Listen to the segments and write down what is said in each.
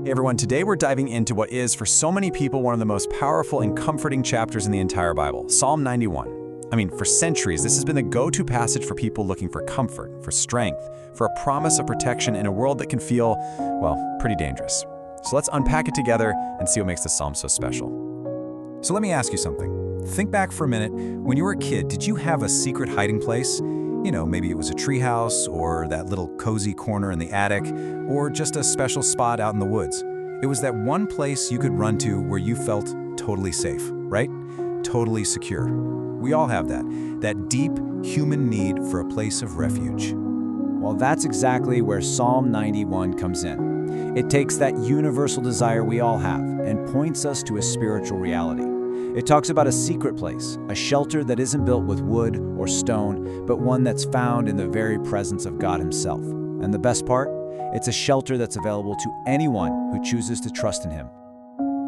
Hey everyone, today we're diving into what is, for so many people, one of the most powerful and comforting chapters in the entire Bible, Psalm 91. I mean, for centuries, this has been the go-to passage for people looking for comfort, for strength, for a promise of protection in a world that can feel, well, pretty dangerous. So let's unpack it together and see what makes this psalm so special. So let me ask you something. Think back for a minute. When you were a kid, did you have a secret hiding place? You know, maybe it was a treehouse, or that little cozy corner in the attic, or just a special spot out in the woods. It was that one place you could run to where you felt totally safe, right? Totally secure. We all have that deep human need for a place of refuge. Well, that's exactly where Psalm 91 comes in. It takes that universal desire we all have and points us to a spiritual reality. It talks about a secret place, a shelter that isn't built with wood or stone, but one that's found in the very presence of God Himself. And the best part? It's a shelter that's available to anyone who chooses to trust in Him.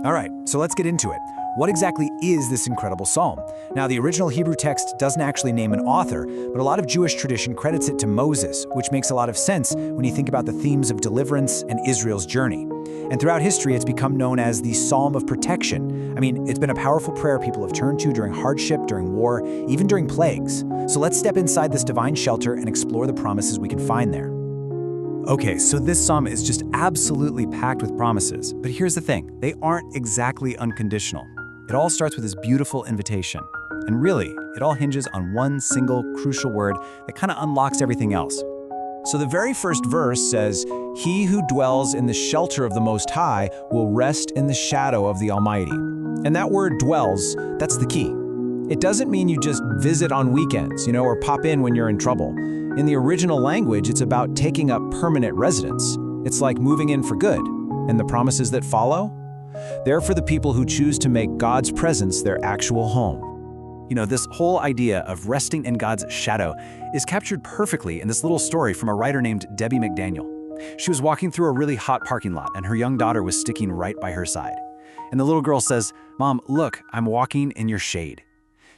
All right, so let's get into it. What exactly is this incredible psalm? Now, the original Hebrew text doesn't actually name an author, but a lot of Jewish tradition credits it to Moses, which makes a lot of sense when you think about the themes of deliverance and Israel's journey. And throughout history, it's become known as the Psalm of Protection. I mean, it's been a powerful prayer people have turned to during hardship, during war, even during plagues. So let's step inside this divine shelter and explore the promises we can find there. Okay, so this psalm is just absolutely packed with promises. But here's the thing, they aren't exactly unconditional. It all starts with this beautiful invitation. And really, it all hinges on one single crucial word that kind of unlocks everything else. So the very first verse says, "He who dwells in the shelter of the Most High will rest in the shadow of the Almighty." And that word dwells, that's the key. It doesn't mean you just visit on weekends, or pop in when you're in trouble. In the original language, it's about taking up permanent residence. It's like moving in for good. And the promises that follow? They're for the people who choose to make God's presence their actual home. This whole idea of resting in God's shadow is captured perfectly in this little story from a writer named Debbie McDaniel. She was walking through a really hot parking lot, and her young daughter was sticking right by her side. And the little girl says, "Mom, look, I'm walking in your shade."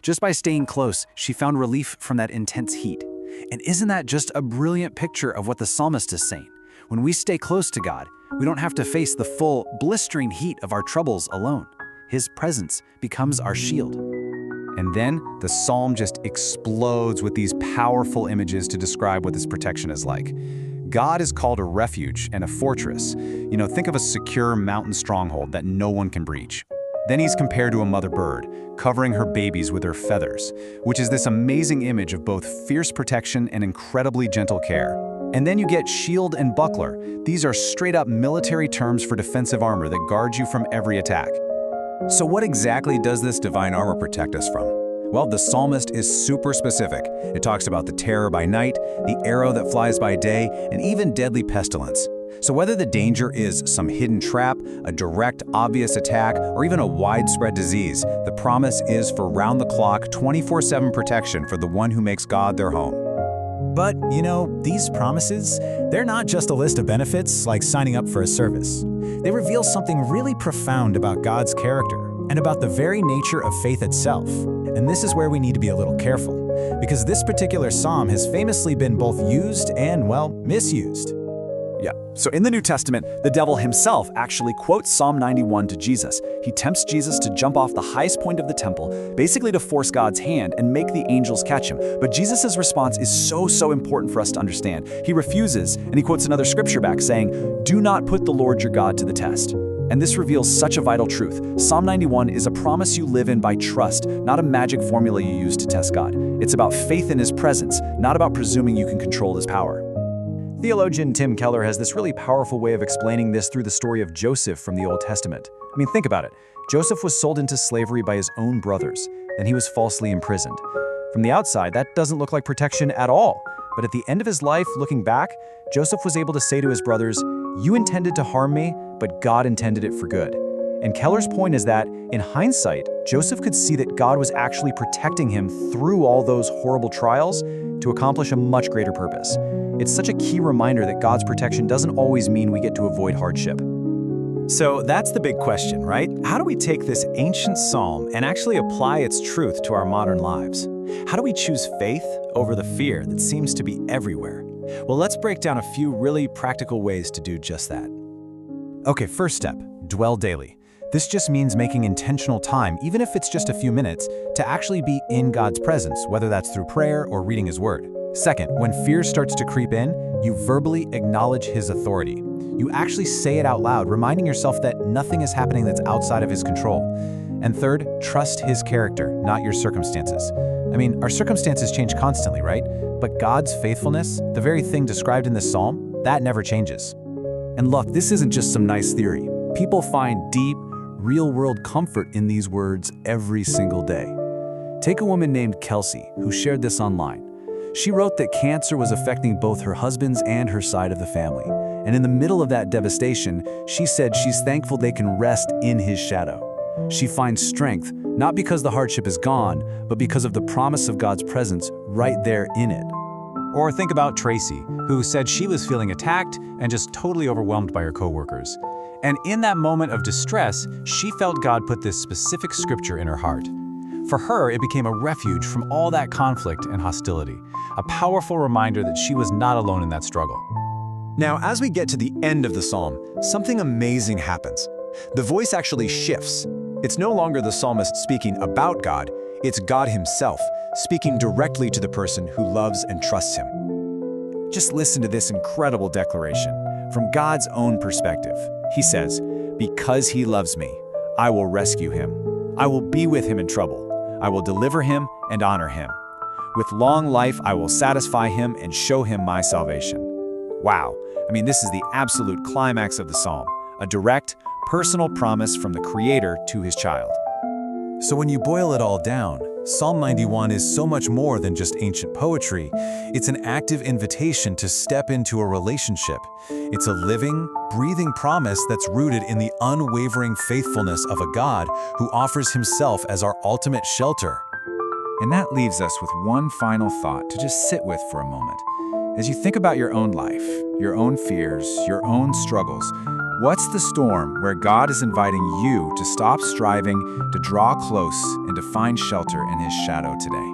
Just by staying close, she found relief from that intense heat. And isn't that just a brilliant picture of what the psalmist is saying? When we stay close to God, we don't have to face the full, blistering heat of our troubles alone. His presence becomes our shield. And then the psalm just explodes with these powerful images to describe what this protection is like. God is called a refuge and a fortress. Think of a secure mountain stronghold that no one can breach. Then he's compared to a mother bird, covering her babies with her feathers, which is this amazing image of both fierce protection and incredibly gentle care. And then you get shield and buckler. These are straight-up military terms for defensive armor that guard you from every attack. So what exactly does this divine armor protect us from? Well, the psalmist is super specific. It talks about the terror by night, the arrow that flies by day, and even deadly pestilence. So whether the danger is some hidden trap, a direct, obvious attack, or even a widespread disease, the promise is for round-the-clock, 24/7 protection for the one who makes God their home. But, these promises, they're not just a list of benefits like signing up for a service. They reveal something really profound about God's character and about the very nature of faith itself. And this is where we need to be a little careful, because this particular psalm has famously been both used and, misused. Yeah, so in the New Testament, the devil himself actually quotes Psalm 91 to Jesus. He tempts Jesus to jump off the highest point of the temple, basically to force God's hand and make the angels catch him. But Jesus' response is so important for us to understand. He refuses, and he quotes another scripture back saying, "Do not put the Lord your God to the test." And this reveals such a vital truth. Psalm 91 is a promise you live in by trust, not a magic formula you use to test God. It's about faith in His presence, not about presuming you can control His power. Theologian Tim Keller has this really powerful way of explaining this through the story of Joseph from the Old Testament. I mean, think about it. Joseph was sold into slavery by his own brothers, then he was falsely imprisoned. From the outside, that doesn't look like protection at all. But at the end of his life, looking back, Joseph was able to say to his brothers, "You intended to harm me, but God intended it for good." And Keller's point is that, in hindsight, Joseph could see that God was actually protecting him through all those horrible trials to accomplish a much greater purpose. It's such a key reminder that God's protection doesn't always mean we get to avoid hardship. So that's the big question, right? How do we take this ancient psalm and actually apply its truth to our modern lives? How do we choose faith over the fear that seems to be everywhere? Well, let's break down a few really practical ways to do just that. Okay, first step, dwell daily. This just means making intentional time, even if it's just a few minutes, to actually be in God's presence, whether that's through prayer or reading His Word. Second, when fear starts to creep in, you verbally acknowledge His authority. You actually say it out loud, reminding yourself that nothing is happening that's outside of His control. And third, trust His character, not your circumstances. I mean, our circumstances change constantly, right? But God's faithfulness, the very thing described in this psalm, that never changes. And look, this isn't just some nice theory. People find deep, real-world comfort in these words every single day. Take a woman named Kelsey, who shared this online. She wrote that cancer was affecting both her husband's and her side of the family. And in the middle of that devastation, she said she's thankful they can rest in His shadow. She finds strength, not because the hardship is gone, but because of the promise of God's presence right there in it. Or think about Tracy, who said she was feeling attacked and just totally overwhelmed by her coworkers. And in that moment of distress, she felt God put this specific scripture in her heart. For her, it became a refuge from all that conflict and hostility, a powerful reminder that she was not alone in that struggle. Now, as we get to the end of the psalm, something amazing happens. The voice actually shifts. It's no longer the psalmist speaking about God, it's God Himself, speaking directly to the person who loves and trusts Him. Just listen to this incredible declaration from God's own perspective. He says, "Because He loves me, I will rescue him. I will be with him in trouble. I will deliver him and honor him. With long life, I will satisfy him and show him my salvation." Wow. I mean, this is the absolute climax of the psalm, a direct, personal promise from the Creator to His child. So when you boil it all down, Psalm 91 is so much more than just ancient poetry. It's an active invitation to step into a relationship. It's a living, breathing promise that's rooted in the unwavering faithfulness of a God who offers Himself as our ultimate shelter. And that leaves us with one final thought to just sit with for a moment. As you think about your own life, your own fears, your own struggles, what's the storm where God is inviting you to stop striving, to draw close, and to find shelter in His shadow today?